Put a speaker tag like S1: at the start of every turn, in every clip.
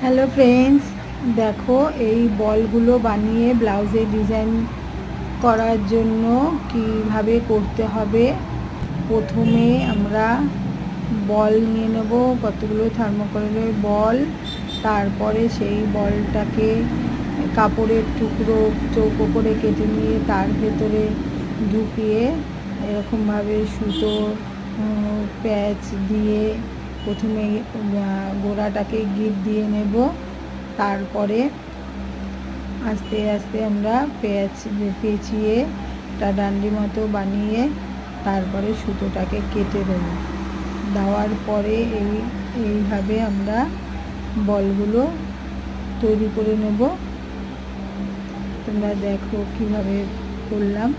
S1: Hello friends, দেখো এই বলগুলো বানিয়ে ব্লাউজে ডিজাইন করার জন্য কিভাবে করতে হবে। প্রথমে আমরা বল নিয়ে নেব, কতগুলো থার্মোকলের বল। তারপরে সেই বলটাকে কাপড়ের টুকরো চৌকো করে কেটে নিয়ে তার ভেতরে ঢুকিয়ে এরকমভাবে সুতো প্যাচ দিয়ে প্রথমে গোড়াটাকে গিট দিয়ে নেব। তারপরে আস্তে আস্তে আমরা পেঁচিয়ে একটা ডান্ডি মতো বানিয়ে তারপরে সুতোটাকে কেটে দেবো। দেওয়ার পরে এইভাবে আমরা বলগুলো তৈরি করে নেব। তোমরা দেখো কিভাবে করলাম।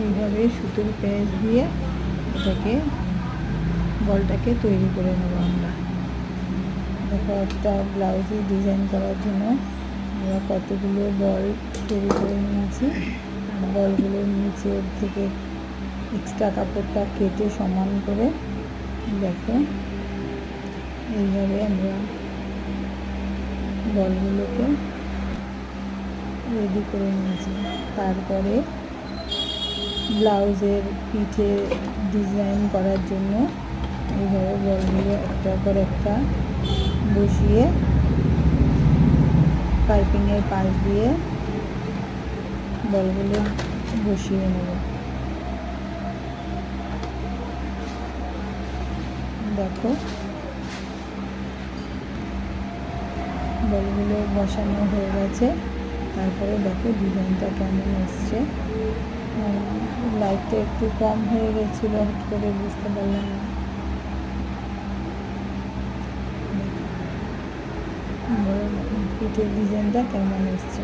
S1: এইভাবে সুতোর প্যাচ দিয়ে বলটাকে তৈরি করে নেব আমরা। দেখো একটা ব্লাউজে ডিজাইন করার জন্য আমরা কতগুলো বল তৈরি করে নিয়েছি। আর বলগুলোর নিচের থেকে এক্সট্রা কাপড়টা কেটে সমান করে দেখো এইভাবে আমরা বলগুলোকে রেডি করে নিয়েছি। তারপরে ব্লাউজের পিঠে ডিজাইন করার জন্য এইভাবে বলগুলো একটার পর একটা বসিয়ে পাইপিংয়ের পাশ দিয়ে বলগুলো বসিয়ে নেব। দেখো বলগুলো বসানো হয়ে গেছে। তারপরে দেখো ডিজাইনটা কেমন এসছে। লাইটটা একটু কম হয়ে গেছিলো, হট করে বুঝতে পারলাম না। পিঠের ডিজাইনটা কেমন এসছে।